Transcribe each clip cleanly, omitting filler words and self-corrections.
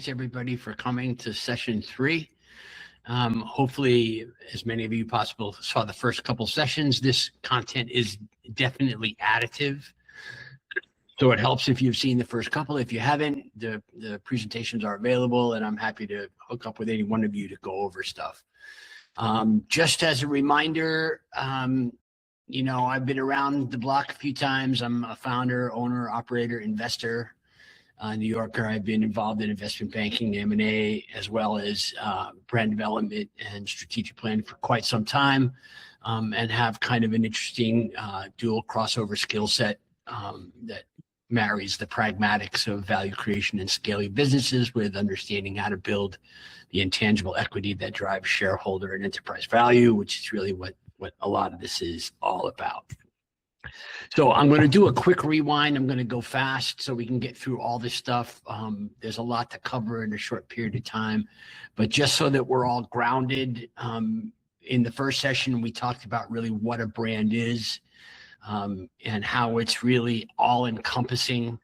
Thanks everybody for coming to session 3. Hopefully, as many of you possible saw the first couple sessions, this content is definitely additive. So it helps if you've seen the first couple. If you haven't, the presentations are available, and I'm happy to hook up with any one of you to go over stuff. Just as a reminder, you know, I've been around the block a few times. I'm a founder, owner, operator, investor. New Yorker. I've been involved in investment banking, M&A, as well as brand development and strategic planning for quite some time, and have kind of an interesting dual crossover skill set that marries the pragmatics of value creation and scaling businesses with understanding how to build the intangible equity that drives shareholder and enterprise value, which is really what a lot of this is all about. So I'm going to do a quick rewind. I'm going to go fast so we can get through all this stuff. There's a lot to cover in a short period of time, but just so that we're all grounded, in the first session, we talked about really what a brand is, and how it's really all encompassing.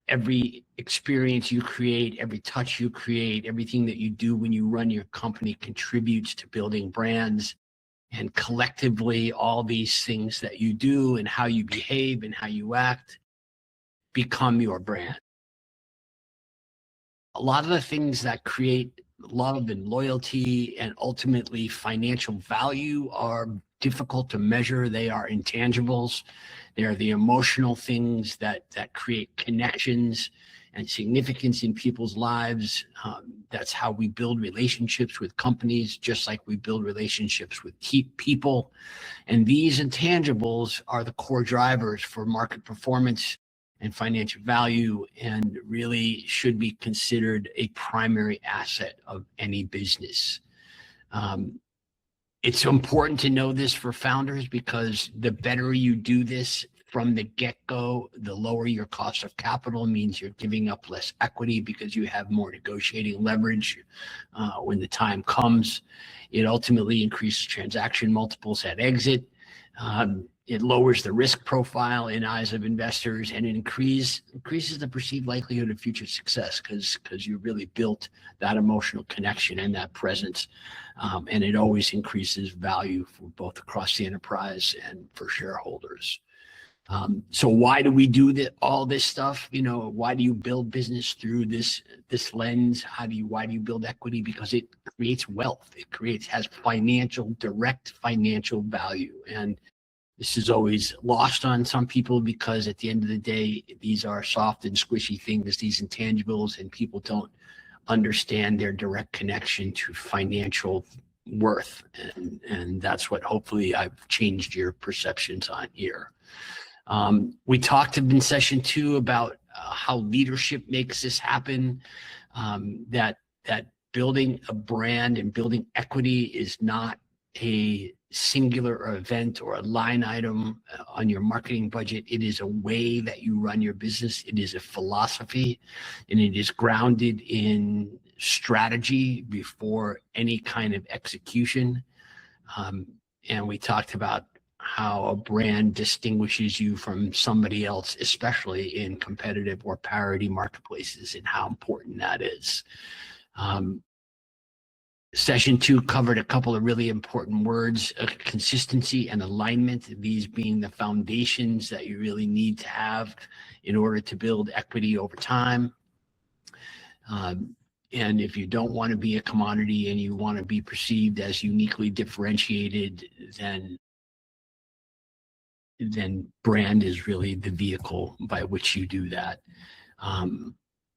Every experience you create, every touch you create, everything that you do when you run your company contributes to building brands. And collectively, all these things that you do and how you behave and how you act become your brand. A lot of the things that create love and loyalty and ultimately financial value are difficult to measure. They are intangibles. They are the emotional things that create connections and significance in people's lives. That's how we build relationships with companies, just like we build relationships with people. And these intangibles are the core drivers for market performance and financial value, and really should be considered a primary asset of any business. It's important to know this for founders, because the better you do this from the get-go, the lower your cost of capital means you're giving up less equity because you have more negotiating leverage when the time comes. It ultimately increases transaction multiples at exit. It lowers the risk profile in eyes of investors, and it increases the perceived likelihood of future success because you really built that emotional connection and that presence. And it always increases value for both across the enterprise and for shareholders. So why do we do all this stuff? You know, why do you build business through this lens? Why do you build equity? Because it creates wealth. It has direct financial value. And this is always lost on some people, because at the end of the day, these are soft and squishy things, these intangibles, and people don't understand their direct connection to financial worth. And that's what hopefully I've changed your perceptions on here. We talked in session 2 about how leadership makes this happen, that building a brand and building equity is not a singular event or a line item on your marketing budget. It is a way that you run your business. It is a philosophy, and it is grounded in strategy before any kind of execution. And we talked about how a brand distinguishes you from somebody else, especially in competitive or parity marketplaces, and how important that is. Session 2 covered a couple of really important words, consistency and alignment, these being the foundations that you really need to have in order to build equity over time. And if you don't want to be a commodity and you want to be perceived as uniquely differentiated, then brand is really the vehicle by which you do that.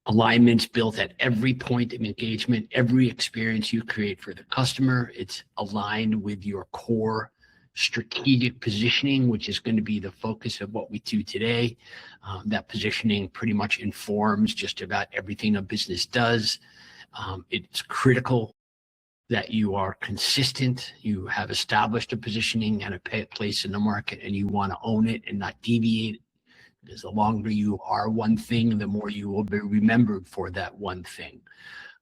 Alignment's built at every point of engagement, every experience you create for the customer. It's aligned with your core strategic positioning, which is going to be the focus of what we do today. That positioning pretty much informs just about everything a business does. It's critical that you are consistent, you have established a positioning and a place in the market, and you want to own it and not deviate. Because the longer you are one thing, the more you will be remembered for that one thing.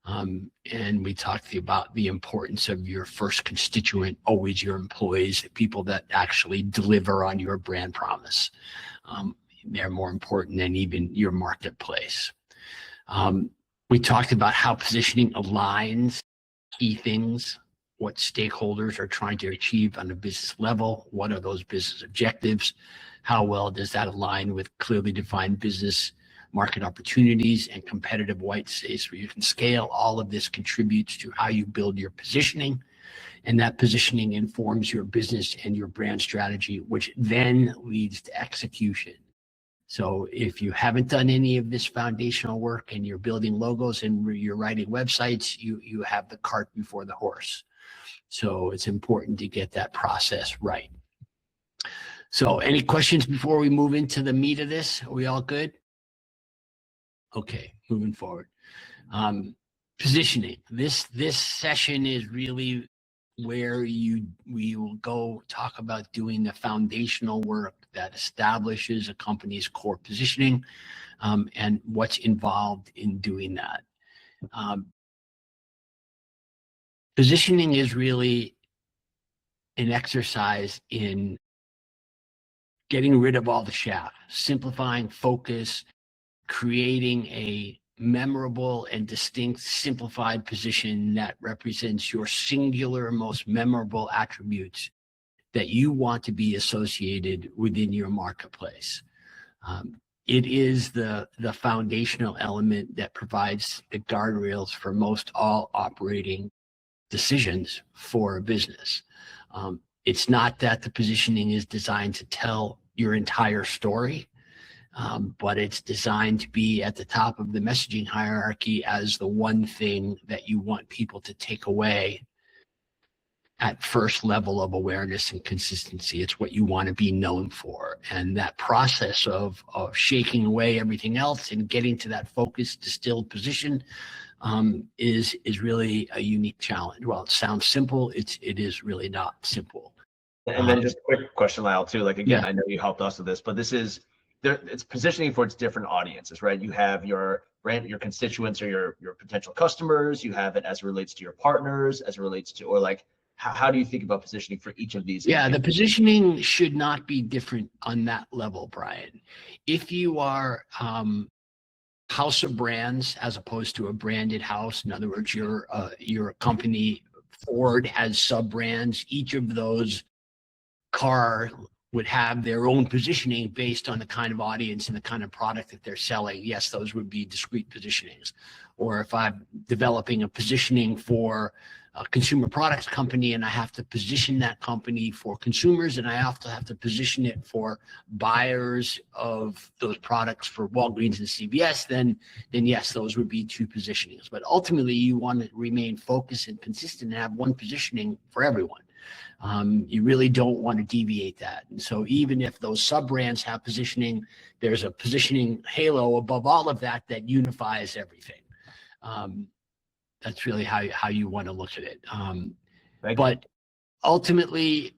And we talked about the importance of your first constituent, always your employees, the people that actually deliver on your brand promise. They're more important than even your marketplace. We talked about how positioning aligns key things, what stakeholders are trying to achieve on a business level, what are those business objectives, how well does that align with clearly defined business market opportunities and competitive white space where you can scale. All of this contributes to how you build your positioning, and that positioning informs your business and your brand strategy, which then leads to execution. So if you haven't done any of this foundational work and you're building logos and you're writing websites, you have the cart before the horse. So it's important to get that process right. So any questions before we move into the meat of this? Are we all good? Okay, moving forward. Positioning. This session is really where we will go talk about doing the foundational work that establishes a company's core positioning, and what's involved in doing that. Positioning is really an exercise in getting rid of all the chaff, simplifying focus, creating a memorable and distinct simplified position that represents your singular most memorable attributes that you want to be associated within your marketplace. It is the foundational element that provides the guardrails for most all operating decisions for a business. It's not that the positioning is designed to tell your entire story, but it's designed to be at the top of the messaging hierarchy as the one thing that you want people to take away at first level of awareness and consistency. It's what you want to be known for. And that process of shaking away everything else and getting to that focused, distilled position is really a unique challenge. Well, it sounds simple. It is really not simple. And then just a quick question, Lyle, too. Like, again, Yeah. I know you helped us with this, but this is, it's positioning for its different audiences, right? You have your brand, your constituents, or your potential customers. You have it as it relates to your partners, as it relates to, or like, how do you think about positioning for each of these? Yeah, the positioning should not be different on that level, Brian. If you are house of brands as opposed to a branded house, in other words, you're a company, Ford has sub brands. Each of those car would have their own positioning based on the kind of audience and the kind of product that they're selling. Yes, those would be discrete positionings. Or if I'm developing a positioning for a consumer products company and I have to position that company for consumers, and I also have to position it for buyers of those products for Walgreens and CVS, then yes, those would be two positionings. But ultimately, you want to remain focused and consistent and have one positioning for everyone. You really don't want to deviate that. And so even if those sub-brands have positioning, there's a positioning halo above all of that that unifies everything. That's really how you want to look at it. But ultimately,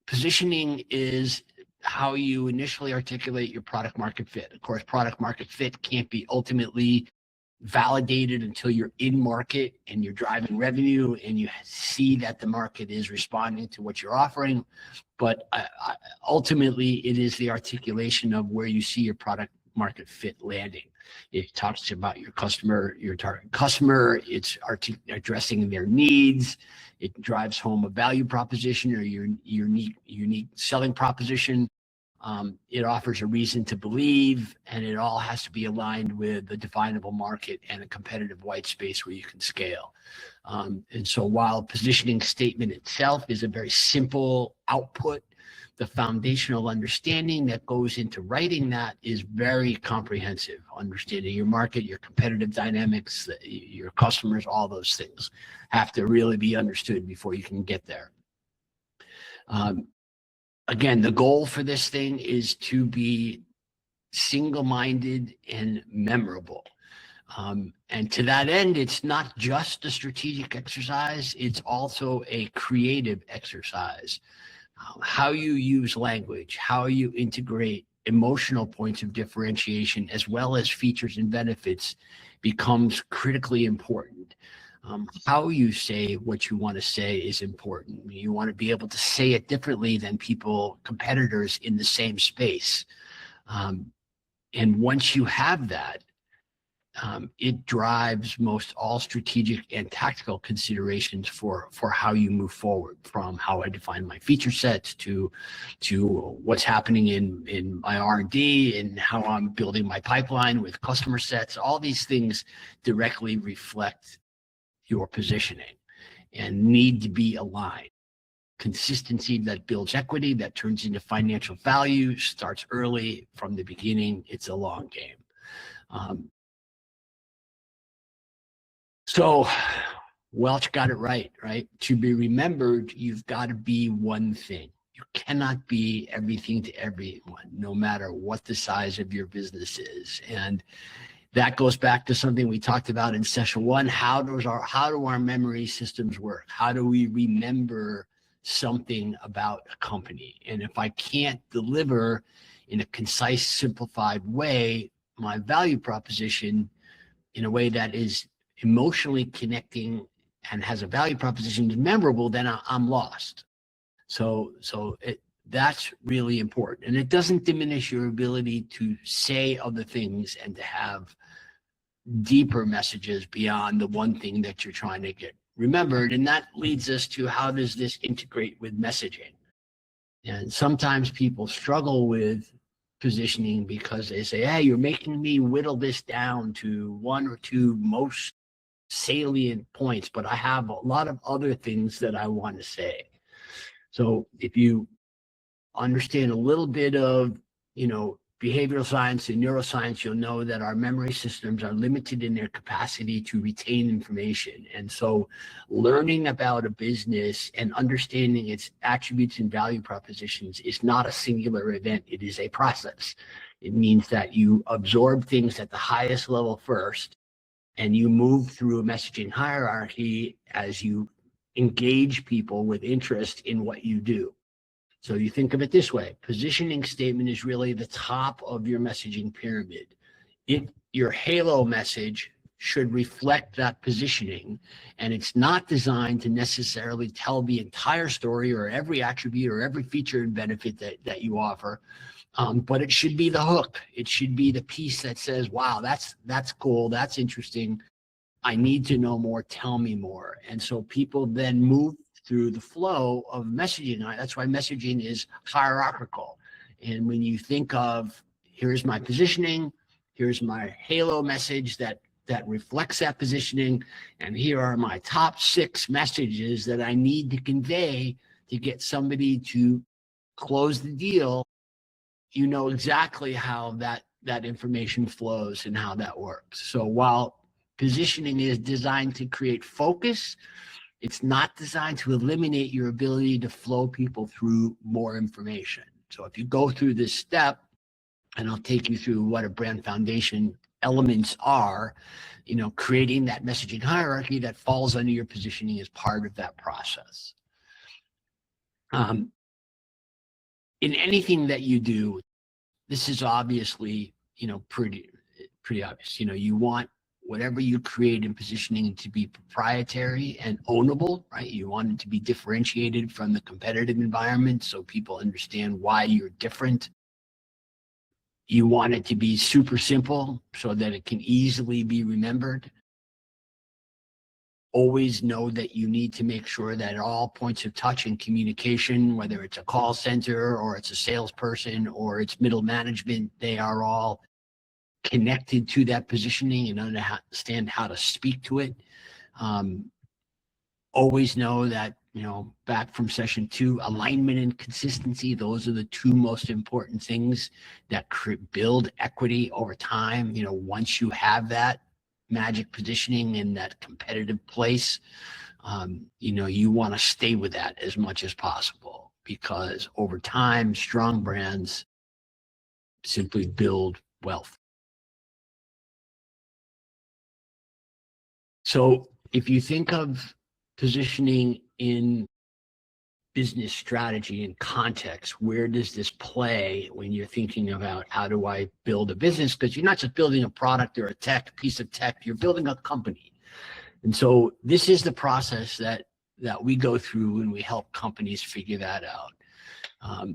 positioning is how you initially articulate your product market fit. Of course, product market fit can't be ultimately validated until you're in market and you're driving revenue and you see that the market is responding to what you're offering. But ultimately, it is the articulation of where you see your product market fit landing. It talks about your customer, your target customer. It's addressing their needs. It drives home a value proposition or your unique selling proposition. It offers a reason to believe, and it all has to be aligned with a definable market and a competitive white space where you can scale. And so while positioning statement itself is a very simple output, the foundational understanding that goes into writing that is very comprehensive. Understanding your market, your competitive dynamics, your customers, all those things have to really be understood before you can get there. Again, the goal for this thing is to be single-minded and memorable. And to that end, it's not just a strategic exercise, it's also a creative exercise. How you use language, how you integrate emotional points of differentiation, as well as features and benefits, becomes critically important. How you say what you want to say is important. You want to be able to say it differently than competitors in the same space. And once you have that, it drives most all strategic and tactical considerations for how you move forward, from how I define my feature sets to what's happening in my R&D and how I'm building my pipeline with customer sets. All these things directly reflect your positioning and need to be aligned. Consistency that builds equity, that turns into financial value, starts early from the beginning. It's a long game. So Welch got it right? To be remembered, you've got to be one thing. You cannot be everything to everyone, no matter what the size of your business is. And that goes back to something we talked about in session one. How do our memory systems work? How do we remember something about a company? And if I can't deliver in a concise, simplified way, my value proposition in a way that is emotionally connecting and has a value proposition is memorable, then I'm lost. So that's really important. And it doesn't diminish your ability to say other things and to have deeper messages beyond the one thing that you're trying to get remembered. And that leads us to, how does this integrate with messaging? And sometimes people struggle with positioning because they say, hey, you're making me whittle this down to one or two most salient points, but I have a lot of other things that I want to say. So if you understand a little bit of, behavioral science and neuroscience, you'll know that our memory systems are limited in their capacity to retain information. And so learning about a business and understanding its attributes and value propositions is not a singular event. It is a process. It means that you absorb things at the highest level first, and you move through a messaging hierarchy as you engage people with interest in what you do. So you think of it this way: positioning statement is really the top of your messaging pyramid. Your halo message should reflect that positioning, and it's not designed to necessarily tell the entire story or every attribute or every feature and benefit that you offer. But it should be the hook. It should be the piece that says, wow, that's cool, that's interesting, I need to know more, tell me more. And so people then move through the flow of messaging. That's why messaging is hierarchical. And when you think of, here's my positioning, here's my halo message that reflects that positioning, and here are my top 6 messages that I need to convey to get somebody to close the deal, you know exactly how that information flows and how that works. So while positioning is designed to create focus, it's not designed to eliminate your ability to flow people through more information. So if you go through this step, and I'll take you through what a brand foundation elements are, creating that messaging hierarchy that falls under your positioning is part of that process. In anything that you do, this is obviously, pretty obvious. You want whatever you create in positioning to be proprietary and ownable, right? You want it to be differentiated from the competitive environment so people understand why you're different. You want it to be super simple so that it can easily be remembered. Always know that you need to make sure that at all points of touch and communication, whether it's a call center or it's a salesperson or it's middle management, they are all connected to that positioning and understand how to speak to it. Always know that, back from session 2, alignment and consistency, those are the 2 most important things that build equity over time. Once you have that magic positioning in that competitive place, you want to stay with that as much as possible, because over time, strong brands simply build wealth. So if you think of positioning in business strategy and context, where does this play when you're thinking about how do I build a business? Because you're not just building a product or a piece of tech, you're building a company. And so this is the process that we go through when we help companies figure that out.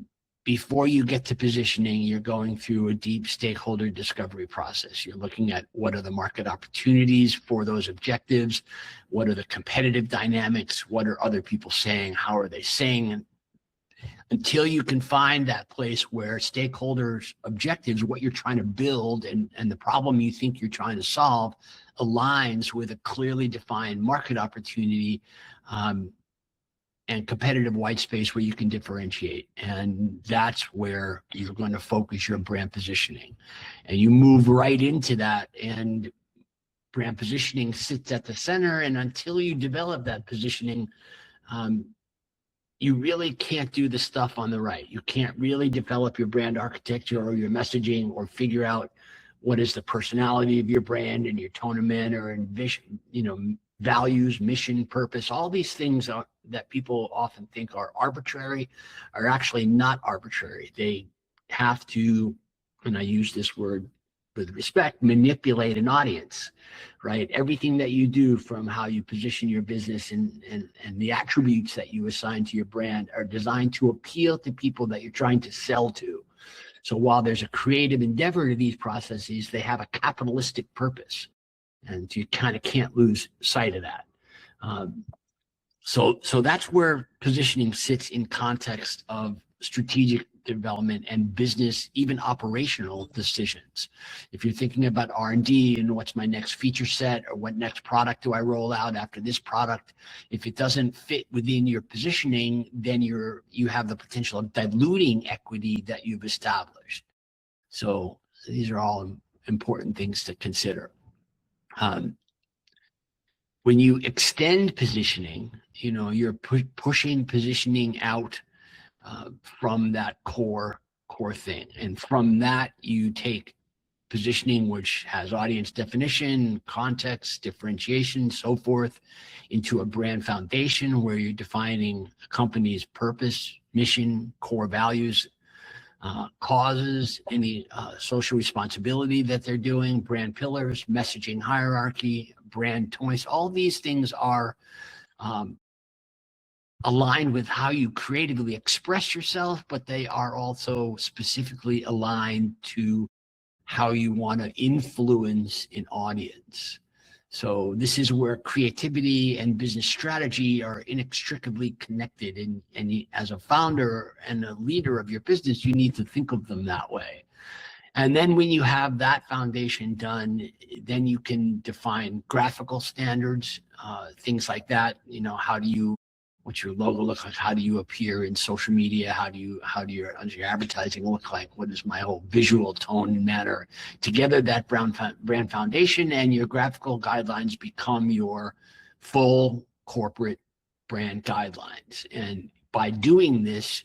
before you get to positioning, you're going through a deep stakeholder discovery process. You're looking at what are the market opportunities for those objectives, what are the competitive dynamics, what are other people saying, how are they saying. Until you can find that place where stakeholders' objectives, what you're trying to build and the problem you think you're trying to solve aligns with a clearly defined market opportunity, and competitive white space where you can differentiate. And that's where you're going to focus your brand positioning. And you move right into that, and brand positioning sits at the center. And until you develop that positioning, you really can't do the stuff on the right. You can't really develop your brand architecture or your messaging or figure out what is the personality of your brand and your tone of manner and vision, values, mission, purpose. All these things that people often think are arbitrary are actually not arbitrary. They have to, and I use this word with respect, manipulate an audience, right? Everything that you do, from how you position your business and the attributes that you assign to your brand, are designed to appeal to people that you're trying to sell to. So while there's a creative endeavor to these processes, they have a capitalistic purpose. And you kind of can't lose sight of that. So that's where positioning sits in context of strategic development and business, even operational decisions. If you're thinking about R&D and what's my next feature set, or what next product do I roll out after this product, if it doesn't fit within your positioning, then you have the potential of diluting equity that you've established. So these are all important things to consider. When you extend positioning, you're pushing positioning out from that core thing. And from that, you take positioning, which has audience definition, context, differentiation, so forth, into a brand foundation where you're defining a company's purpose, mission, core values, causes, any social responsibility that they're doing, brand pillars, messaging hierarchy, brand choice. All these things are aligned with how you creatively express yourself, but they are also specifically aligned to how you want to influence an audience. So this is where creativity and business strategy are inextricably connected. And as a founder and a leader of your business, you need to think of them that way. And then when you have that foundation done, then you can define graphical standards, things like that. What's your logo look like? How do you appear in social media? How do your advertising look like? What is my whole visual tone and manner? Together, that brand foundation and your graphical guidelines become your full corporate brand guidelines. And by doing this,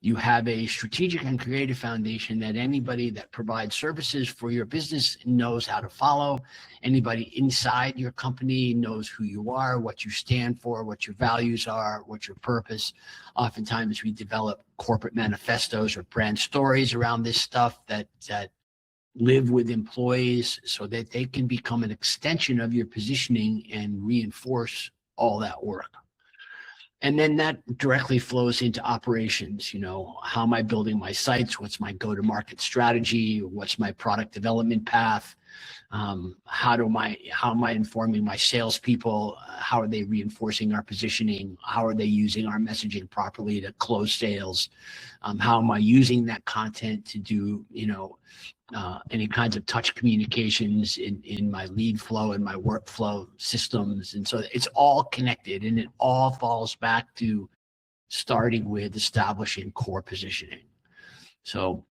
you have a strategic and creative foundation that anybody that provides services for your business knows how to follow. Anybody inside your company knows who you are, what you stand for, what your values are, what your purpose. Oftentimes we develop corporate manifestos or brand stories around this stuff that live with employees so that they can become an extension of your positioning and reinforce all that work. And then that directly flows into operations. How am I building my sites? What's my go-to-market strategy? What's my product development path? How am I informing my salespeople? How are they reinforcing our positioning? How are they using our messaging properly to close sales? How am I using that content to do, any kinds of touch communications in my lead flow and my workflow systems? And so it's all connected, and it all falls back to starting with establishing core positioning. So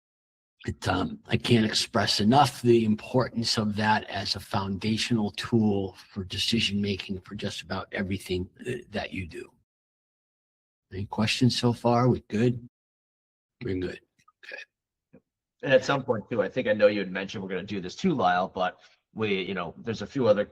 I can't express enough the importance of that as a foundational tool for decision-making for just about everything that you do. Any questions so far? We good? We're good. Okay. And at some point too, I know you had mentioned we're going to do this too, Lyle, but there's a few other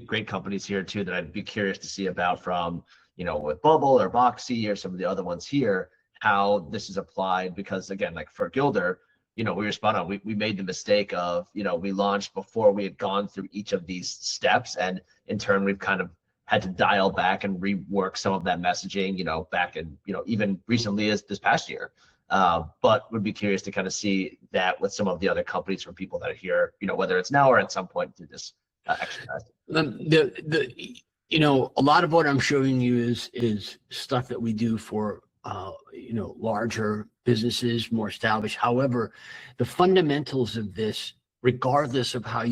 great companies here too that I'd be curious to see about, from, with Bubble or Boxy or some of the other ones here, how this is applied. Because again, like for Gilder, we were spot on. We made the mistake of, we launched before we had gone through each of these steps. And in turn, we've kind of had to dial back and rework some of that messaging, back in, even recently as this past year. But would be curious to kind of see that with some of the other companies from people that are here, whether it's now or at some point through this exercise. A lot of what I'm showing you is stuff that we do for larger businesses, more established. However, the fundamentals of this, regardless of how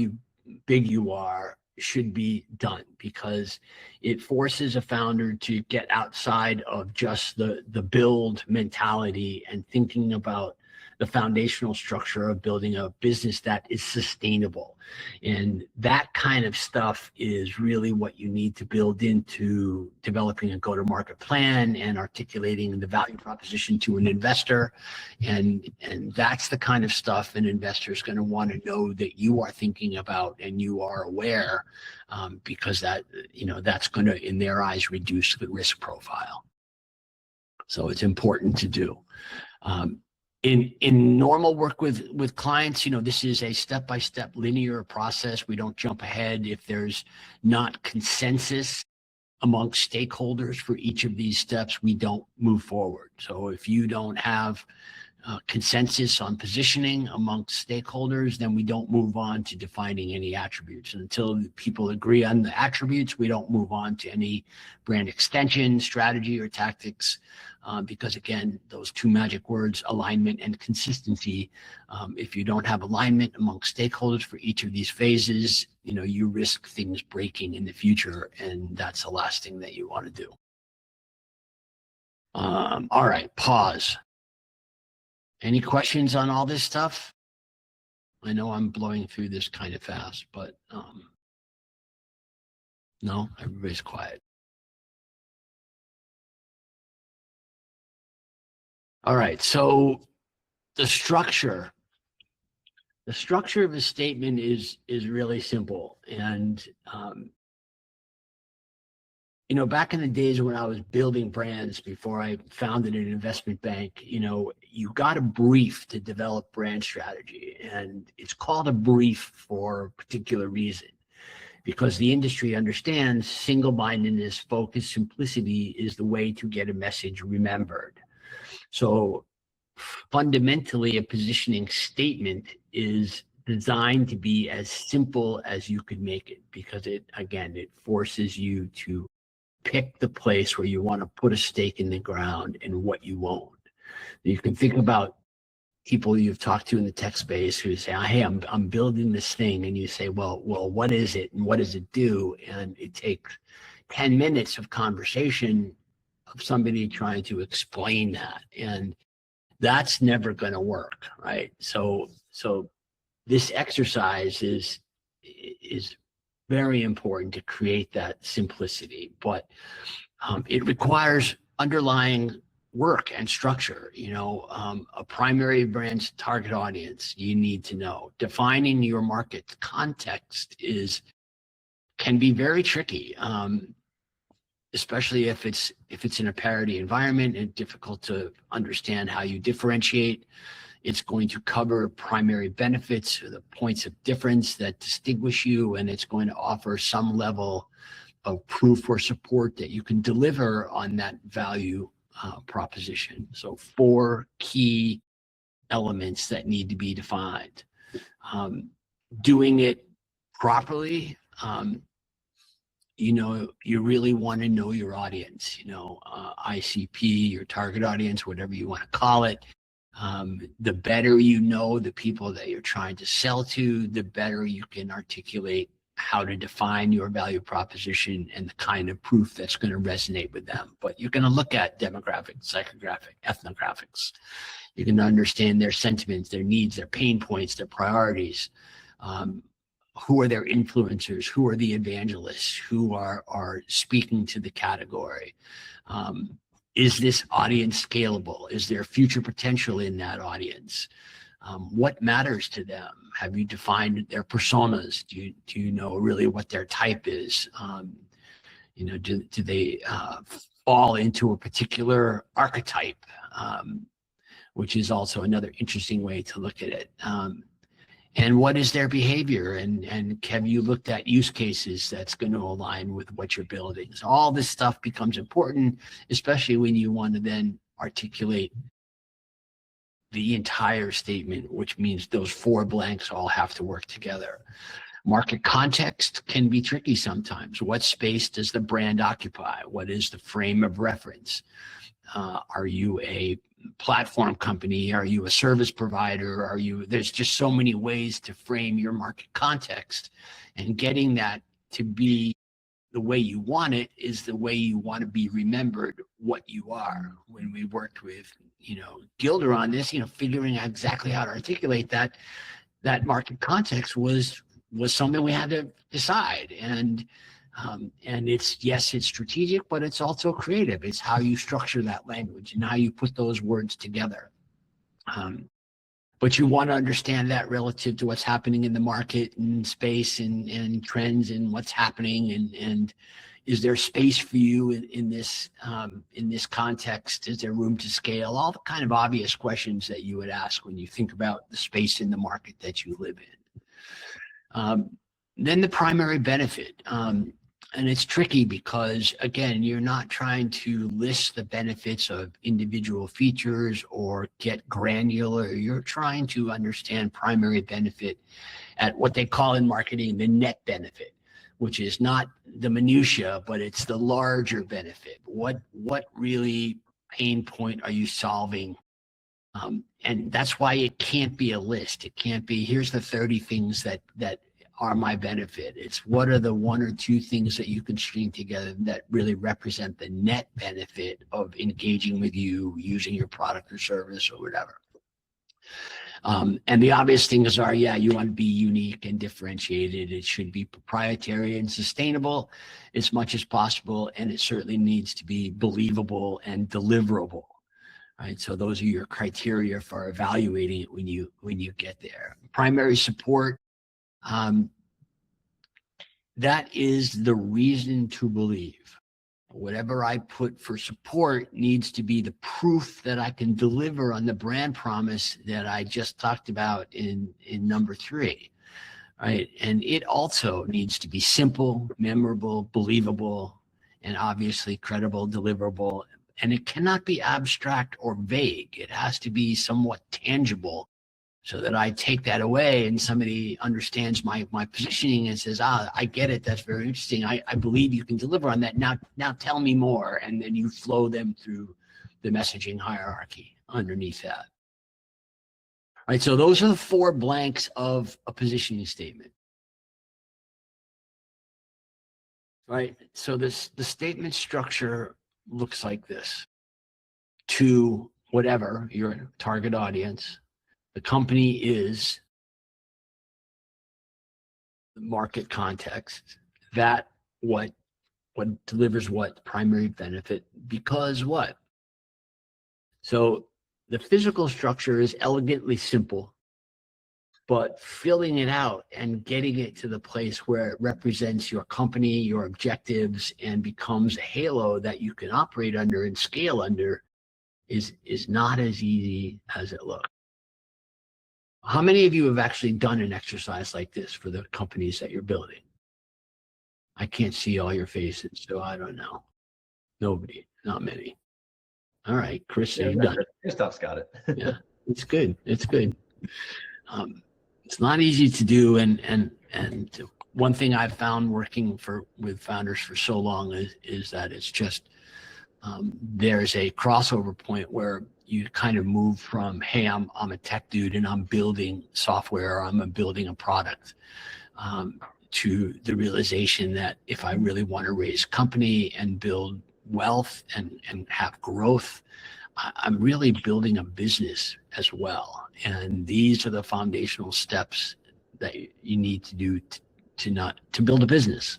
big you are, should be done, because it forces a founder to get outside of just the build mentality and thinking about the foundational structure of building a business that is sustainable. And that kind of stuff is really what you need to build into developing a go-to-market plan and articulating the value proposition to an investor. And that's the kind of stuff an investor is going to want to know that you are thinking about and you are aware, because that's going to, in their eyes, reduce the risk profile. So it's important to do. In normal work with clients, this is a step-by-step linear process. We don't jump ahead if there's not consensus amongst stakeholders for each of these steps. We don't move forward. So if you don't have consensus on positioning amongst stakeholders, then we don't move on to defining any attributes. And until people agree on the attributes, we don't move on to any brand extension, strategy, or tactics, because again, those two magic words, alignment and consistency, if you don't have alignment amongst stakeholders for each of these phases, you risk things breaking in the future, and that's the last thing that you want to do. All right, pause. Any questions on all this stuff? I know I'm blowing through this kind of fast, but no, everybody's quiet. All right, so the structure of a statement is really simple. And back in the days when I was building brands before I founded an investment bank, you got a brief to develop brand strategy. And it's called a brief for a particular reason, because the industry understands single-mindedness, focus, simplicity is the way to get a message remembered. So fundamentally, a positioning statement is designed to be as simple as you could make it, because it forces you to pick the place where you want to put a stake in the ground and what you won't. You can think about people you've talked to in the tech space who say, hey, I'm building this thing. And you say, well, what is it? And what does it do? And it takes 10 minutes of conversation of somebody trying to explain that. And that's never going to work, right? So this exercise is very important to create that simplicity, but it requires underlying work and structure. A primary brand's target audience, you need to know. Defining your market context can be very tricky, especially if it's in a parity environment and difficult to understand how you differentiate. It's going to cover primary benefits, the points of difference that distinguish you, and it's going to offer some level of proof or support that you can deliver on that value proposition. So 4 key elements that need to be defined. Doing it properly, you really want to know your audience, ICP, your target audience, whatever you want to call it. The better you know the people that you're trying to sell to, the better you can articulate how to define your value proposition and the kind of proof that's going to resonate with them. But you're going to look at demographics, psychographic, ethnographics. You're going to understand their sentiments, their needs, their pain points, their priorities. Who are their influencers? Who are the evangelists? Who are speaking to the category? Is this audience scalable? Is there future potential in that audience? What matters to them? Have you defined their personas? Do you know really what their type is? Do they fall into a particular archetype, which is also another interesting way to look at it. And what is their behavior? And have you looked at use cases that's going to align with what you're building? So all this stuff becomes important, especially when you want to then articulate the entire statement, which means those 4 blanks all have to work together. Market context can be tricky sometimes. What space does the brand occupy? What is the frame of reference? Are you a platform company? Are you a service provider? There's just so many ways to frame your market context, and getting that to be the way you want it is the way you want to be remembered what you are. When we worked with, Gilder on this, figuring out exactly how to articulate that market context was something we had to decide. And it's strategic, but it's also creative. It's how you structure that language and how you put those words together. But you want to understand that relative to what's happening in the market and space and trends and what's happening, and is there space for you in this context? Is there room to scale? All the kind of obvious questions that you would ask when you think about the space in the market that you live in. Then the primary benefit. And it's tricky because, again, you're not trying to list the benefits of individual features or get granular. You're trying to understand primary benefit at what they call in marketing the net benefit, which is not the minutia, but it's the larger benefit. What really pain point are you solving? And that's why it can't be a list. It can't be, here's the 30 things that are my benefit. It's what are the 1 or 2 things that you can string together that really represent the net benefit of engaging with you, using your product or service or whatever. And the obvious things are, you want to be unique and differentiated. It should be proprietary and sustainable as much as possible. And it certainly needs to be believable and deliverable. Right. So those are your criteria for evaluating it when you get there. Primary support. That is the reason to believe. Whatever I put for support needs to be the proof that I can deliver on the brand promise that I just talked about in number 3, right? And it also needs to be simple, memorable, believable, and obviously credible, deliverable. And it cannot be abstract or vague. It has to be somewhat tangible, so that I take that away and somebody understands my positioning and says, I get it. That's very interesting. I believe you can deliver on that. Now tell me more. And then you flow them through the messaging hierarchy underneath that. All right. So those are the 4 blanks of a positioning statement. Right. So the statement structure looks like this. To whatever your target audience, the company is the market context, that what delivers what primary benefit, because what? So the physical structure is elegantly simple, but filling it out and getting it to the place where it represents your company, your objectives, and becomes a halo that you can operate under and scale under is not as easy as it looks. How many of you have actually done an exercise like this for the companies that you're building? I can't see all your faces, so I don't know. Nobody, not many. All right, Chris, you've done it. Christoph's got it. Yeah, it's good. It's good. It's not easy to do, and one thing I've found working with founders for so long is that it's just there's a crossover point where you kind of move from, hey, I'm a tech dude and I'm building software, or I'm building a product, to the realization that if I really want to raise company and build wealth and have growth, I'm really building a business as well. And these are the foundational steps that you need to do to build a business.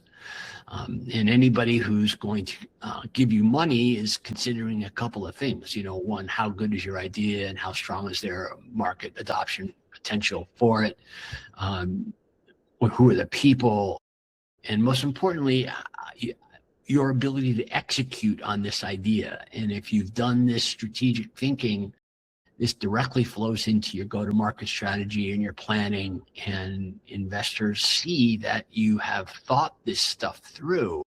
And anybody who's going to give you money is considering a couple of things. One, how good is your idea and how strong is their market adoption potential for it? Who are the people? And most importantly, your ability to execute on this idea. And if you've done this strategic thinking, this directly flows into your go-to-market strategy and your planning, and investors see that you have thought this stuff through,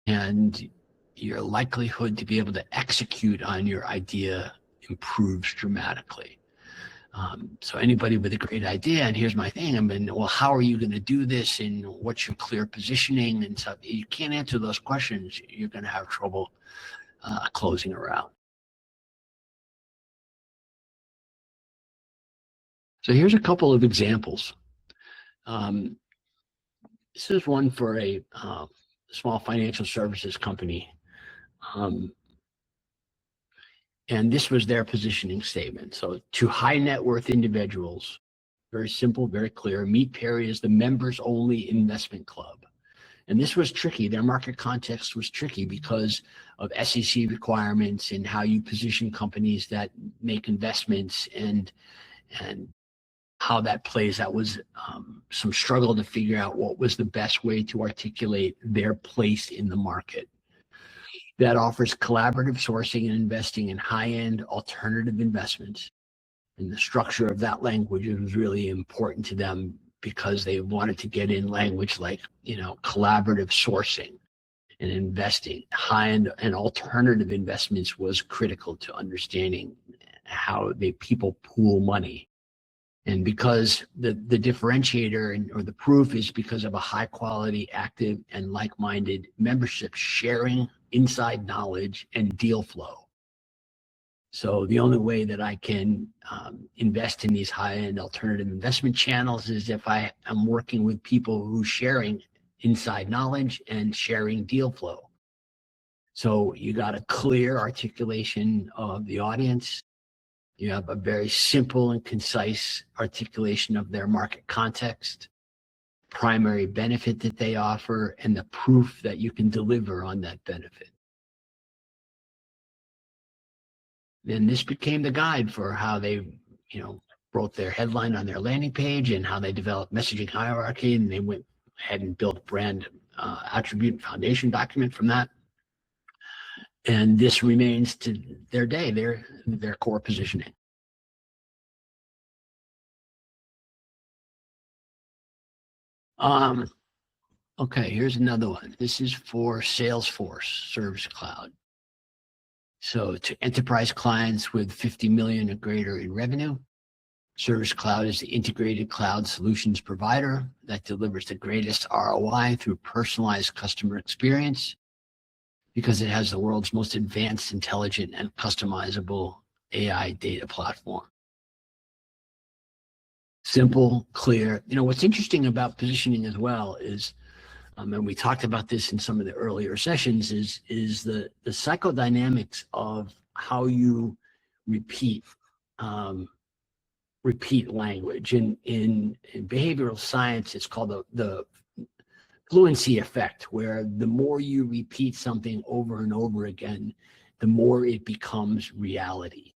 and your likelihood to be able to execute on your idea improves dramatically. So anybody with a great idea, and here's my thing, I mean, well, how are you going to do this, and what's your clear positioning and stuff? You can't answer those questions. You're going to have trouble closing a route. So here's a couple of examples. This is one for a small financial services company. And this was their positioning statement. So to high net worth individuals, very simple, very clear, Meet Perry is the members only investment club. And this was tricky. Their market context was tricky because of SEC requirements and how you position companies that make investments and how that plays. That was some struggle to figure out what was the best way to articulate their place in the market. That offers collaborative sourcing and investing in high-end alternative investments. And the structure of that language was really important to them because they wanted to get in language like, collaborative sourcing and investing. High-end and alternative investments was critical to understanding how people pool money. And because the differentiator or the proof is because of a high quality, active, and like-minded membership sharing inside knowledge and deal flow. So the only way that I can invest in these high-end alternative investment channels is if I am working with people who are sharing inside knowledge and sharing deal flow. So you got a clear articulation of the audience. You have a very simple and concise articulation of their market context, primary benefit that they offer, and the proof that you can deliver on that benefit. Then this became the guide for how they, wrote their headline on their landing page and how they developed messaging hierarchy, and they went ahead and built a brand attribute foundation document from that. And this remains to their day, their core positioning. Okay, here's another one. This is for Salesforce Service Cloud. So to enterprise clients with 50 million or greater in revenue, Service Cloud is the integrated cloud solutions provider that delivers the greatest ROI through personalized customer experience, because it has the world's most advanced, intelligent, and customizable AI data platform. Simple, clear. What's interesting about positioning as well is, and we talked about this in some of the earlier sessions, is the psychodynamics of how you repeat language. In behavioral science, it's called the fluency effect, where the more you repeat something over and over again, the more it becomes reality.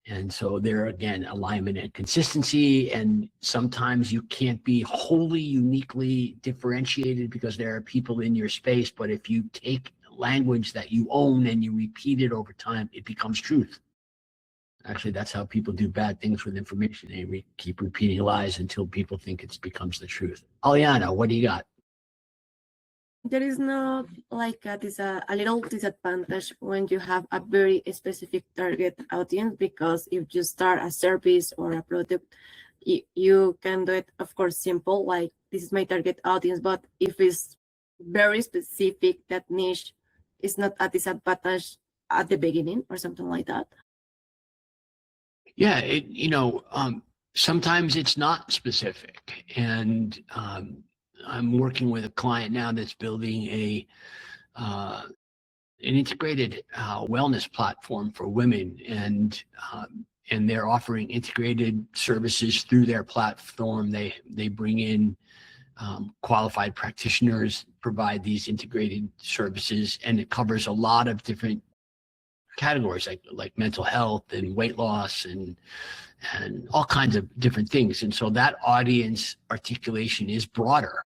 And so there again, alignment and consistency, and sometimes you can't be wholly uniquely differentiated because there are people in your space, but if you take language that you own and you repeat it over time, it becomes truth. Actually, that's how people do bad things with information. They keep repeating lies until people think it becomes the truth. Aliana, what do you got? There is not like a little disadvantage when you have a very specific target audience, because if you start a service or a product, you can do it, of course, simple, like this is my target audience. But if it's very specific, that niche is not a disadvantage at the beginning or something like that. Yeah, sometimes it's not specific. And I'm working with a client now that's building an integrated wellness platform for women, and they're offering integrated services through their platform. They bring in qualified practitioners, provide these integrated services, and it covers a lot of different categories like mental health and weight loss and all kinds of different things. And so that audience articulation is broader,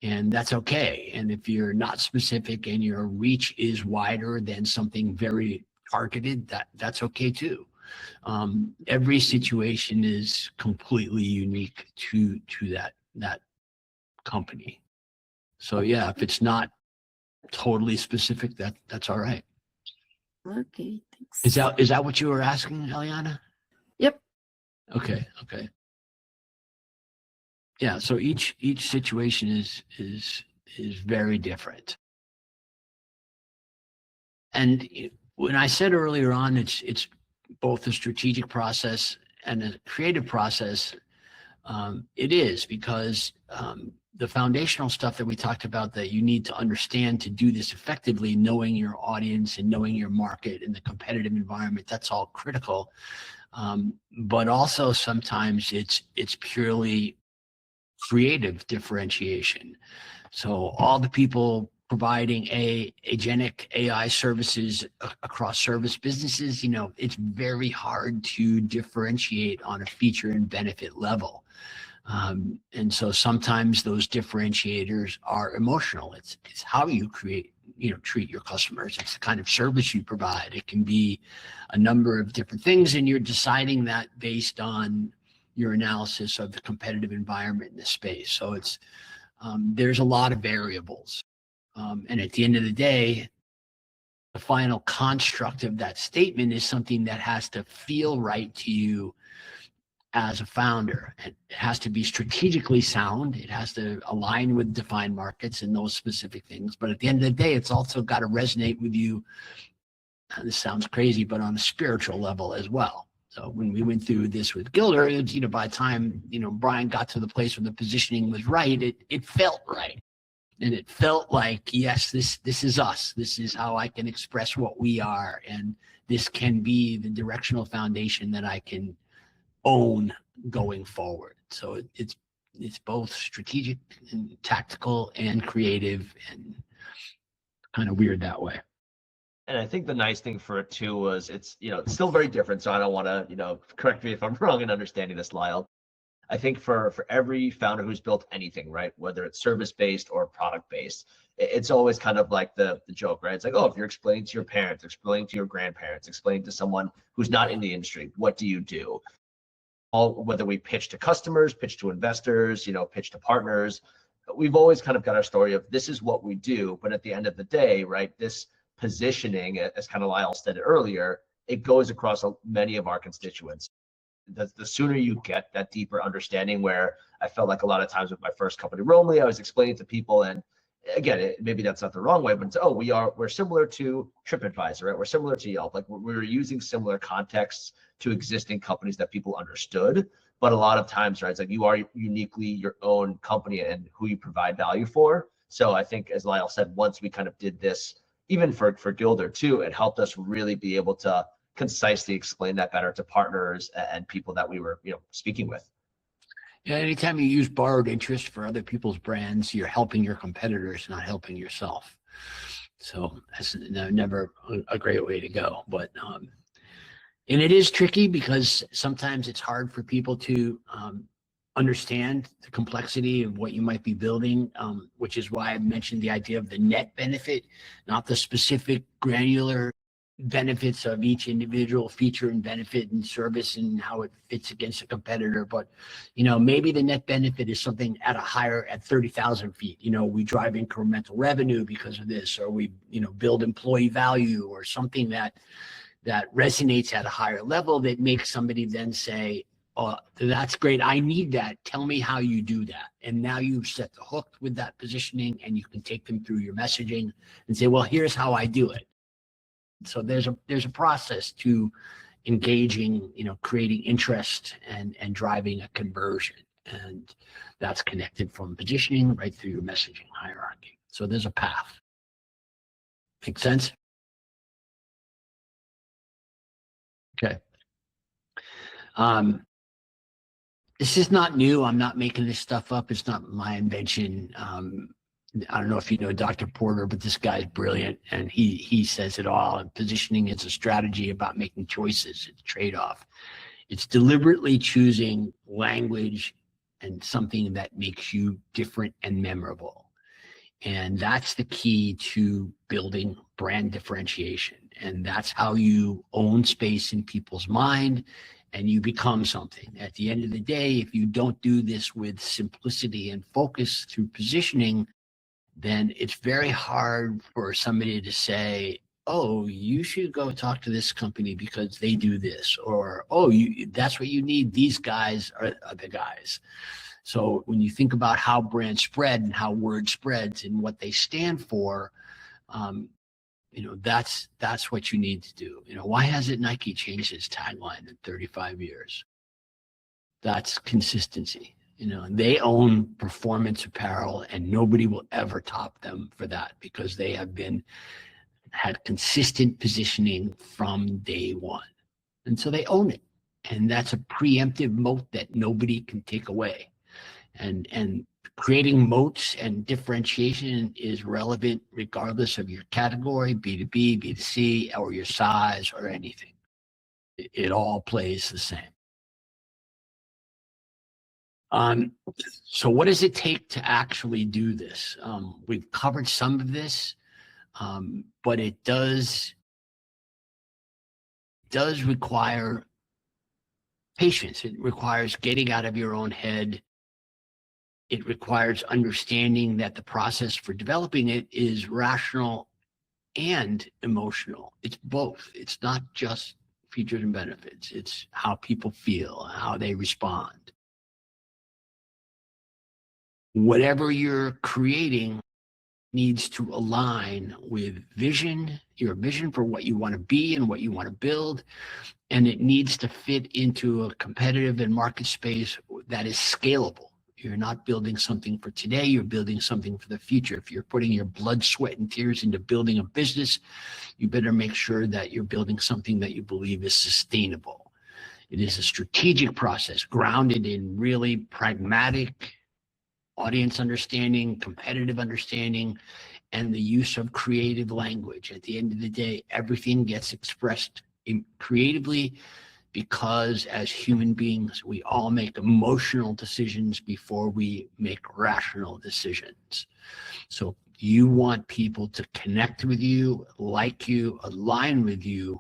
and that's okay. And if you're not specific and your reach is wider than something very targeted, that's okay too. Every situation is completely unique to that company. So yeah, if it's not totally specific, that's all right. Okay, thanks. Is that what you were asking, Eliana? Yep. Okay. Yeah. So each situation is very different. And when I said earlier on, it's both a strategic process and a creative process. It is because the foundational stuff that we talked about that you need to understand to do this effectively, knowing your audience and knowing your market and the competitive environment, that's all critical. But also sometimes it's purely creative differentiation. So all the people providing agentic AI services across service businesses, it's very hard to differentiate on a feature and benefit level. And so sometimes those differentiators are emotional. It's how you treat your customers. It's the kind of service you provide. It can be a number of different things, and you're deciding that based on your analysis of the competitive environment in the space. So there's a lot of variables. And at the end of the day, the final construct of that statement is something that has to feel right to you as a founder. It has to be strategically sound. It has to align with defined markets and those specific things. But at the end of the day, it's also got to resonate with you. This sounds crazy, but on a spiritual level as well. So when we went through this with Gilder, by the time, Brian got to the place where the positioning was right, it felt right. And it felt like, yes, this is us. This is how I can express what we are. And this can be the directional foundation that I can own going forward. So it's both strategic and tactical and creative, and kind of weird that way. And I think the nice thing for it too was it's still very different. So I don't want to, correct me if I'm wrong in understanding this, Lyle. I think for every founder who's built anything, right, whether it's service-based or product-based, it's always kind of like the joke, right? It's like, oh, if you're explaining to your parents, explaining to your grandparents, explaining to someone who's not in the industry, what do you do? Whether we pitch to customers, pitch to investors, pitch to partners, we've always kind of got our story of this is what we do. But at the end of the day, right, this positioning, as kind of Lyle said earlier, it goes across many of our constituents. The sooner you get that deeper understanding, where I felt like a lot of times with my first company, Romely, I was explaining to people, and again, maybe that's not the wrong way, but it's, we're similar to TripAdvisor, right? We're similar to Yelp. Like we're using similar contexts to existing companies that people understood. But a lot of times, right, it's like you are uniquely your own company and who you provide value for. So I think, as Lyle said, once we kind of did this, even for Gilder too, it helped us really be able to concisely explain that better to partners and people that we were, speaking with. Yeah, anytime you use borrowed interest for other people's brands, you're helping your competitors, not helping yourself. So that's never a great way to go. But and it is tricky because sometimes it's hard for people to understand the complexity of what you might be building, which is why I mentioned the idea of the net benefit, not the specific granular benefits of each individual feature and benefit and service and how it fits against a competitor. But, maybe the net benefit is something at 30,000 feet. We drive incremental revenue because of this, or we, build employee value, or something that resonates at a higher level that makes somebody then say, oh, that's great. I need that. Tell me how you do that. And now you've set the hook with that positioning, and you can take them through your messaging and say, well, here's how I do it. So there's a process to engaging, creating interest and driving a conversion. And that's connected from positioning right through your messaging hierarchy. So there's a path. Make sense? Okay. This is not new. I'm not making this stuff up. It's not my invention. I don't know if you know Dr. Porter, but this guy's brilliant, and he says it all. And positioning is a strategy about making choices. It's a trade-off. It's deliberately choosing language and something that makes you different and memorable. And that's the key to building brand differentiation. And that's how you own space in people's mind, and you become something. At the end of the day, if you don't do this with simplicity and focus through positioning, then it's very hard for somebody to say, oh, you should go talk to this company because they do this, or, oh, that's what you need. These guys are the guys. So when you think about how brands spread and how word spreads and what they stand for, that's what you need to do. Why hasn't Nike changed its tagline in 35 years? That's consistency. They own performance apparel, and nobody will ever top them for that, because they have had consistent positioning from day one. And so they own it. And that's a preemptive moat that nobody can take away. And creating moats and differentiation is relevant regardless of your category, B2B, B2C, or your size or anything. It all plays the same. So what does it take to actually do this? We've covered some of this, but it does require patience. It requires getting out of your own head. It requires understanding that the process for developing it is rational and emotional. It's both. It's not just features and benefits. It's how people feel, how they respond. Whatever you're creating needs to align with your vision for what you want to be and what you want to build. And it needs to fit into a competitive and market space that is scalable. You're not building something for today, you're building something for the future. If you're putting your blood, sweat, and tears into building a business, you better make sure that you're building something that you believe is sustainable. It is a strategic process grounded in really pragmatic audience understanding, competitive understanding, and the use of creative language. At the end of the day, everything gets expressed creatively, because as human beings, we all make emotional decisions before we make rational decisions. So you want people to connect with you, like you, align with you.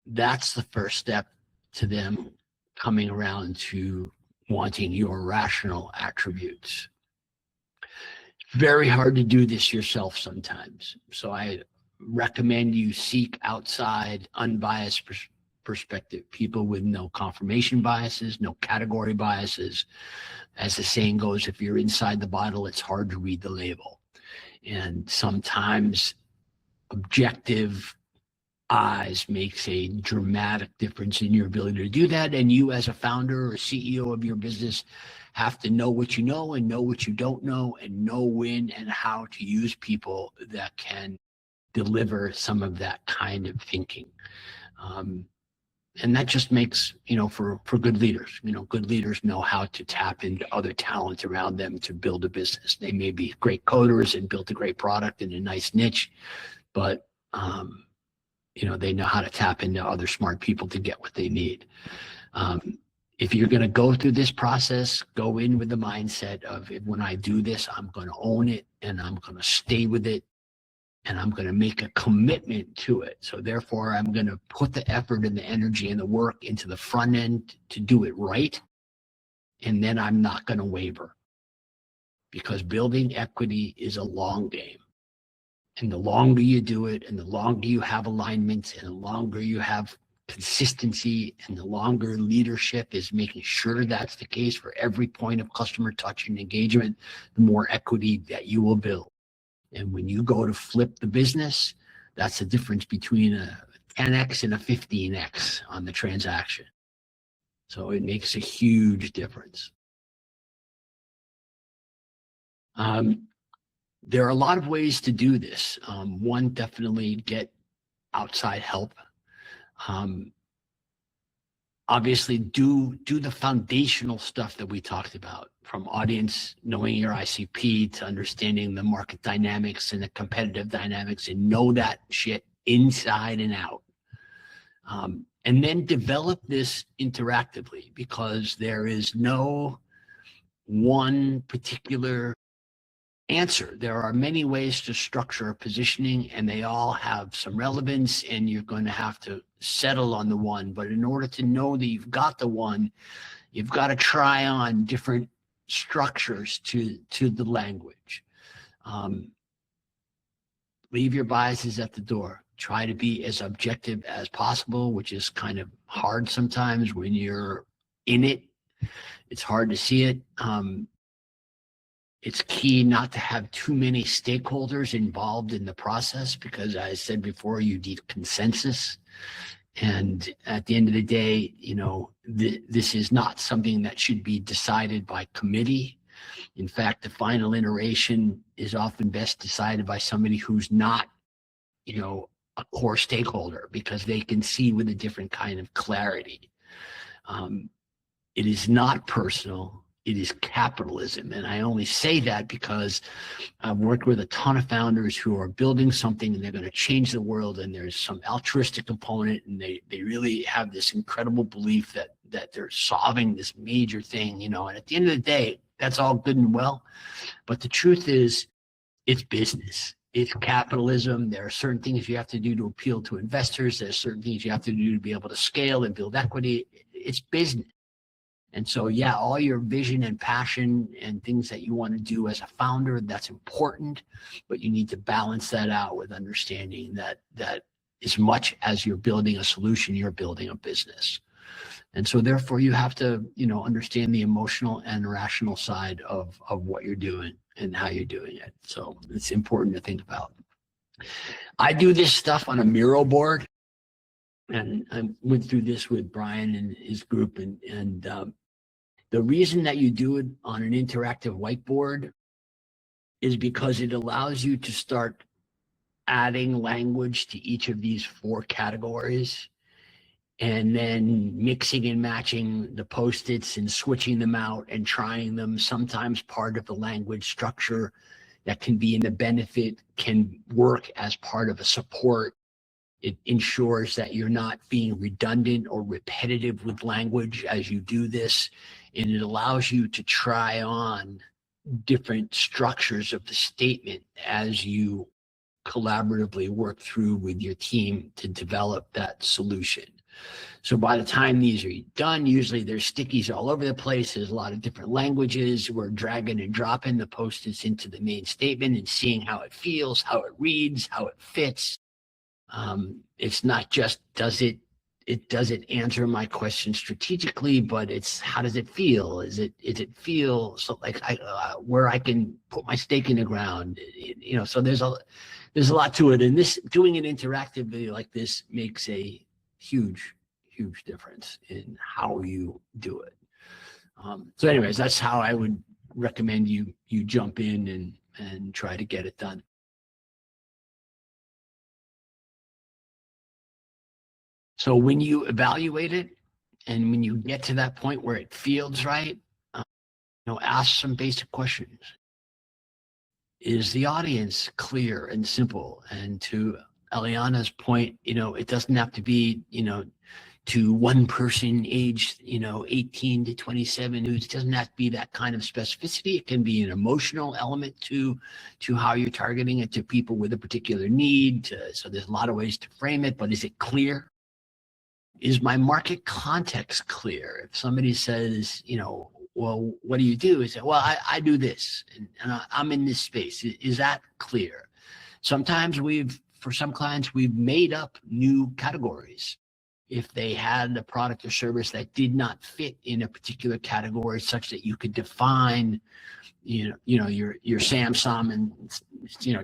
That's the first step to them coming around to wanting your rational attributes. Very hard to do this yourself sometimes. So I recommend you seek outside, unbiased perspective, people with no confirmation biases, no category biases. As the saying goes, if you're inside the bottle, it's hard to read the label. And sometimes objective eyes makes a dramatic difference in your ability to do that. And you, as a founder or CEO of your business, have to know what you know and know what you don't know, and know when and how to use people that can deliver some of that kind of thinking. And that just makes, for good leaders, good leaders know how to tap into other talent around them to build a business. They may be great coders and built a great product in a nice niche, but, they know how to tap into other smart people to get what they need. If you're going to go through this process, go in with the mindset of, when I do this, I'm going to own it, and I'm going to stay with it, and I'm going to make a commitment to it. So therefore, I'm going to put the effort and the energy and the work into the front end to do it right. And then I'm not going to waver, because building equity is a long game. And the longer you do it, and the longer you have alignment, and the longer you have consistency, and the longer leadership is making sure that's the case for every point of customer touch and engagement, the more equity that you will build. And when you go to flip the business, that's the difference between a 10x and a 15x on the transaction. So it makes a huge difference. There are a lot of ways to do this. One, definitely get outside help. Obviously, do the foundational stuff that we talked about, from audience, knowing your ICP, to understanding the market dynamics and the competitive dynamics, and know that shit inside and out. And then develop this interactively, because there is no one particular answer. There are many ways to structure a positioning, and they all have some relevance, and you're going to have to settle on the one. But in order to know that you've got the one, you've got to try on different structures to the language. Leave your biases at the door. try to be as objective as possible, which is kind of hard sometimes when you're in it. It's hard to see it. It's key not to have too many stakeholders involved in the process, because as I said before, you need consensus. And at the end of the day, this is not something that should be decided by committee. In fact, the final iteration is often best decided by somebody who's not, a core stakeholder, because they can see with a different kind of clarity. It is not personal. It is capitalism. And I only say that because I've worked with a ton of founders who are building something and they're going to change the world, and there's some altruistic component, and they really have this incredible belief that they're solving this major thing, and at the end of the day, that's all good and well. But the truth is, it's business. It's capitalism. There are certain things you have to do to appeal to investors. There's certain things you have to do to be able to scale and build equity. It's business. And so, yeah, all your vision and passion and things that you want to do as a founder, that's important, but you need to balance that out with understanding that as much as you're building a solution, you're building a business. And so therefore you have to, understand the emotional and rational side of what you're doing and how you're doing it. So it's important to think about. I do this stuff on a Miro board, and I went through this with Brian and his group, and the reason that you do it on an interactive whiteboard is because it allows you to start adding language to each of these 4 categories, and then mixing and matching the Post-its and switching them out and trying them. Sometimes part of the language structure that can be in the benefit can work as part of a support. It ensures that you're not being redundant or repetitive with language as you do this. And it allows you to try on different structures of the statement as you collaboratively work through with your team to develop that solution. So by the time these are done, usually there's stickies all over the place. There's a lot of different languages. We're dragging and dropping the Post-its into the main statement and seeing how it feels, how it reads, how it fits. It's not just does it answer my question strategically, but it's how does it feel? Is it feel so like where I can put my stake in the ground? So there's a lot to it, and this doing it interactively like this makes a huge difference in how you do it. So anyways, that's how I would recommend you jump in and try to get it done. So when you evaluate it, and when you get to that point where it feels right, ask some basic questions. Is the audience clear and simple? And to Eliana's point, it doesn't have to be, to one person aged, 18 to 27, it doesn't have to be that kind of specificity. It can be an emotional element to how you're targeting it to people with a particular need. So there's a lot of ways to frame it, but is it clear? Is my market context clear? If somebody says, well, what do you do? Is it, well, I do this, and I'm in this space. Is that clear? Sometimes for some clients, we've made up new categories. If they had a product or service that did not fit in a particular category, such that you could define, your Samsung and,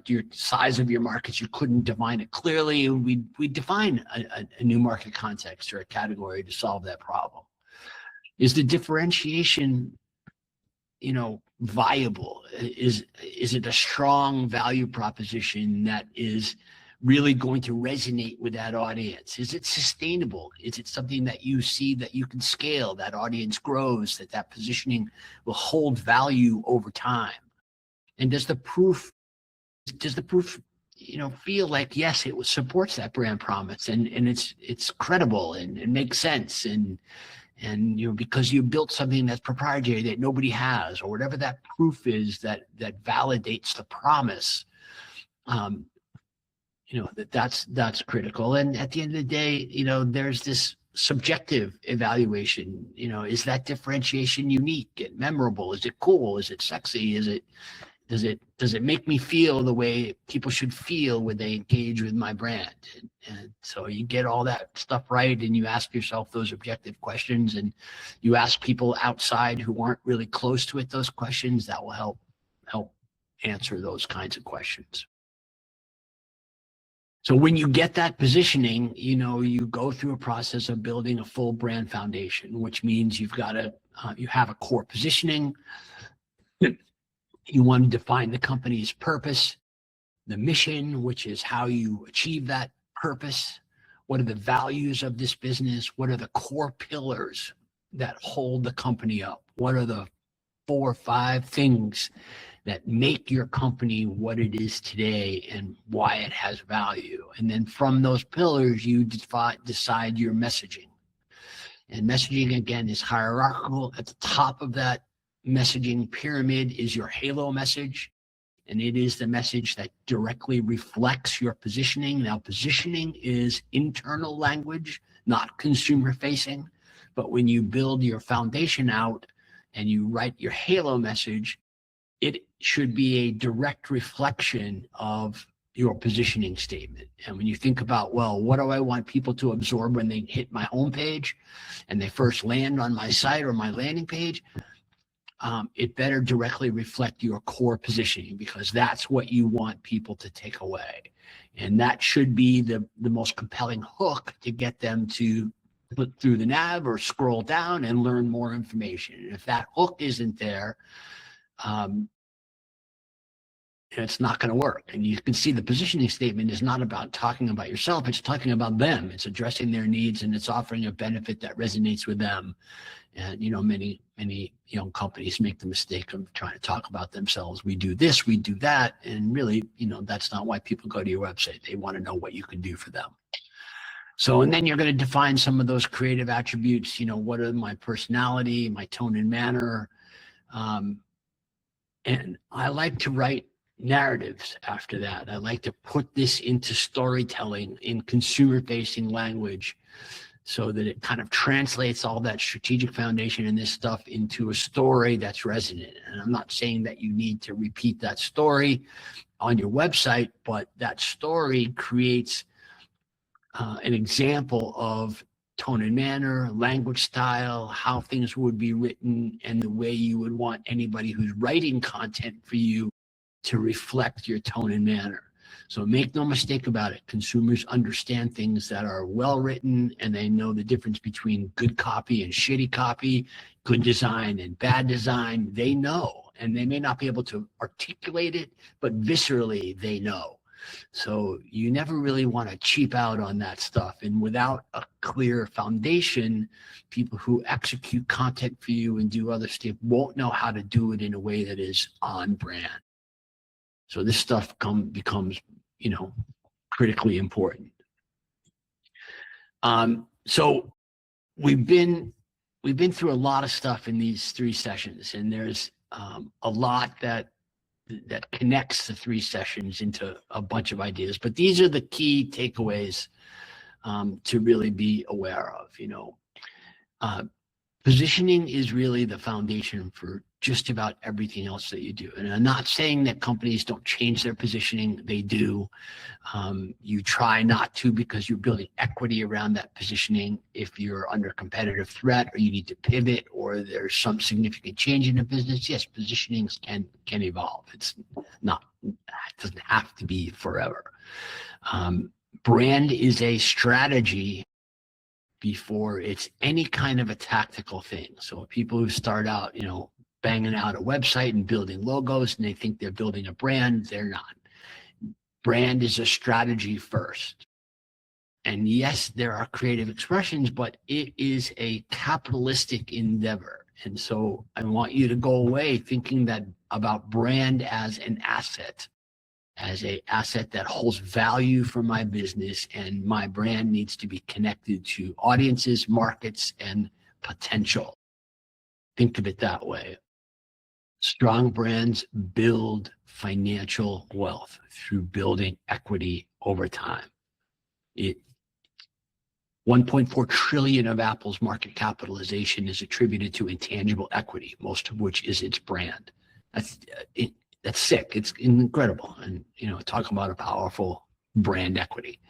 your size of your markets, you couldn't define it clearly. We define a new market context or a category to solve that problem. Is the differentiation, viable? Is it a strong value proposition that is really going to resonate with that audience? Is it sustainable? Is it something that you see that you can scale, that audience grows, that positioning will hold value over time? And does the proof, feel like, yes, it supports that brand promise, and it's credible and it makes sense, and because you built something that's proprietary that nobody has, or whatever that proof is that validates the promise. That's critical. And at the end of the day, there's this subjective evaluation. Is that differentiation unique and memorable? Is it cool? Is it sexy? does it make me feel the way people should feel when they engage with my brand? And so you get all that stuff right, and you ask yourself those objective questions, and you ask people outside who aren't really close to it those questions. That will help answer those kinds of questions. So when you get that positioning, you go through a process of building a full brand foundation, which means you've got to, you have a core positioning. You want to define the company's purpose, the mission, which is how you achieve that purpose. What are the values of this business? What are the core pillars that hold the company up? What are the 4 or 5 things that make your company what it is today and why it has value? And then from those pillars, you decide your messaging. And messaging, again, is hierarchical. At the top of that messaging pyramid is your halo message. And it is the message that directly reflects your positioning. Now, positioning is internal language, not consumer facing. But when you build your foundation out and you write your halo message, it should be a direct reflection of your positioning statement. And when you think about, well, what do I want people to absorb when they hit my homepage and they first land on my site or my landing page, it better directly reflect your core positioning, because that's what you want people to take away. And that should be the most compelling hook to get them to look through the nav or scroll down and learn more information. And if that hook isn't there, it's not going to work. And you can see the positioning statement is not about talking about yourself. It's talking about them. It's addressing their needs, and it's offering a benefit that resonates with them. And, many young companies make the mistake of trying to talk about themselves. We do this, we do that. And really, that's not why people go to your website. They want to know what you can do for them. So, and then you're going to define some of those creative attributes. What are my personality, my tone and manner? And I like to write narratives after that. I like to put this into storytelling in consumer-facing language so that it kind of translates all that strategic foundation and this stuff into a story that's resonant. And I'm not saying that you need to repeat that story on your website, but that story creates an example of tone and manner, language style, how things would be written, and the way you would want anybody who's writing content for you to reflect your tone and manner. So make no mistake about it. Consumers understand things that are well written, and they know the difference between good copy and shitty copy, good design and bad design. They know, and they may not be able to articulate it, but viscerally they know. So you never really want to cheap out on that stuff. And without a clear foundation, people who execute content for you and do other stuff won't know how to do it in a way that is on brand. So this stuff becomes, critically important. So we've been through a lot of stuff in these 3 sessions, and there's a lot that connects the 3 sessions into a bunch of ideas. But these are the key takeaways to really be aware of. Positioning is really the foundation for just about everything else that you do. And I'm not saying that companies don't change their positioning. They do. You try not to, because you're building equity around that positioning. If you're under competitive threat, or you need to pivot, or there's some significant change in the business, yes, positionings can evolve. It doesn't have to be forever. Brand is a strategy before it's any kind of a tactical thing. So people who start out, banging out a website and building logos, and they think they're building a brand, they're not. Brand is a strategy first. And yes, there are creative expressions, but it is a capitalistic endeavor. And so I want you to go away thinking about brand as an asset that holds value for my business, and my brand needs to be connected to audiences, markets, and potential. Think of it that way. Strong brands build financial wealth through building equity over time. 1.4 trillion of Apple's market capitalization is attributed to intangible equity, most of which is its brand. that's sick. It's incredible. And, talk about a powerful brand equity.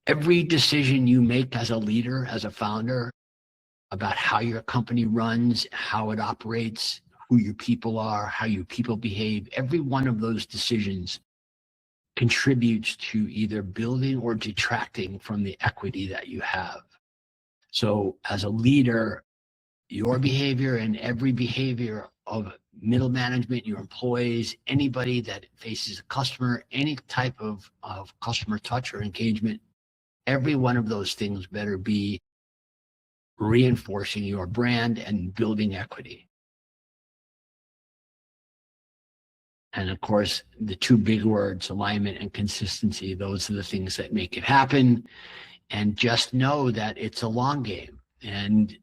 Every decision you make as a leader, as a founder, about how your company runs, how it operates, who your people are, how your people behave, every one of those decisions contributes to either building or detracting from the equity that you have. So as a leader, your behavior and every behavior of middle management, your employees, anybody that faces a customer, any type of customer touch or engagement, every one of those things better be reinforcing your brand and building equity. And of course, the two big words, alignment and consistency, those are the things that make it happen. And just know that it's a long game. And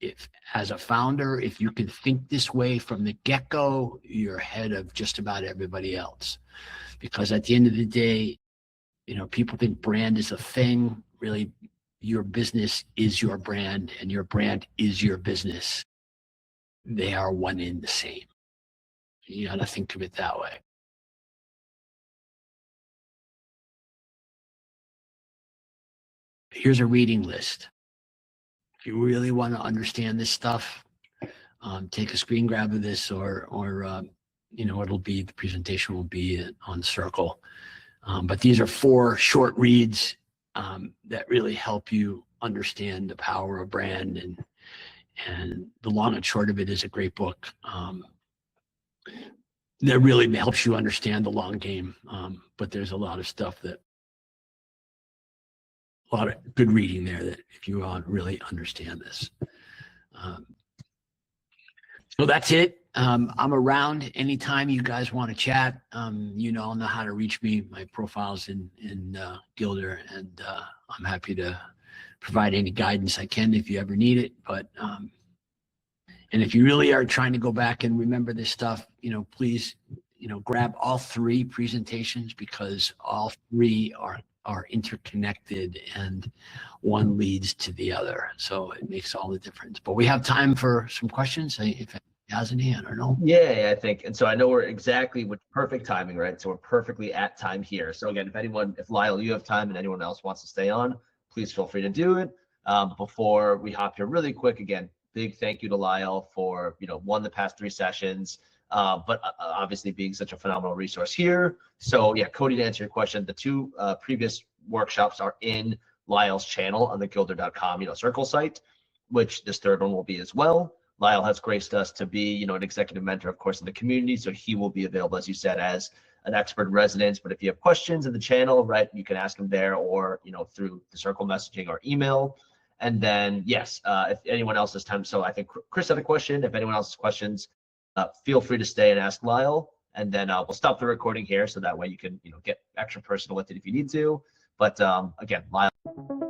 if as a founder, if you can think this way from the get-go, you're ahead of just about everybody else. Because at the end of the day, people think brand is a thing. Really, your business is your brand and your brand is your business. They are one and the same. You got to think of it that way. Here's a reading list. If you really want to understand this stuff, take a screen grab of this, or it'll be, the presentation will be on Circle. But these are 4 short reads that really help you understand the power of brand, and the long and short of it is a great book that really helps you understand the long game. But there's a lot of stuff a lot of good reading there that if you want to really understand this. So that's it. I'm around anytime you guys want to chat. I'll know how to reach me. My profile's in Gilder, and I'm happy to provide any guidance I can if you ever need it. But and if you really are trying to go back and remember this stuff, please, grab all 3 presentations, because all 3 are interconnected and one leads to the other. So it makes all the difference. But we have time for some questions. If it has any, I don't know. Yeah, I think. And so I know we're exactly with perfect timing, right? So we're perfectly at time here. So again, if Lyle, you have time and anyone else wants to stay on, please feel free to do it. Before we hop here really quick, again, big thank you to Lyle for, the past 3 sessions, but obviously being such a phenomenal resource here. So yeah, Cody, to answer your question, the 2 previous workshops are in Lyle's channel on the gilder.com, Circle site, which this 3rd one will be as well. Lyle has graced us to be, an executive mentor, of course, in the community. So he will be available, as you said, as an expert in residence. But if you have questions in the channel, right, you can ask him there, or, through the Circle messaging or email. And then, yes, if anyone else has time. So I think Chris had a question. If anyone else has questions, feel free to stay and ask Lyle. And then we'll stop the recording here, so that way you can, get extra personal with it if you need to. But again, Lyle.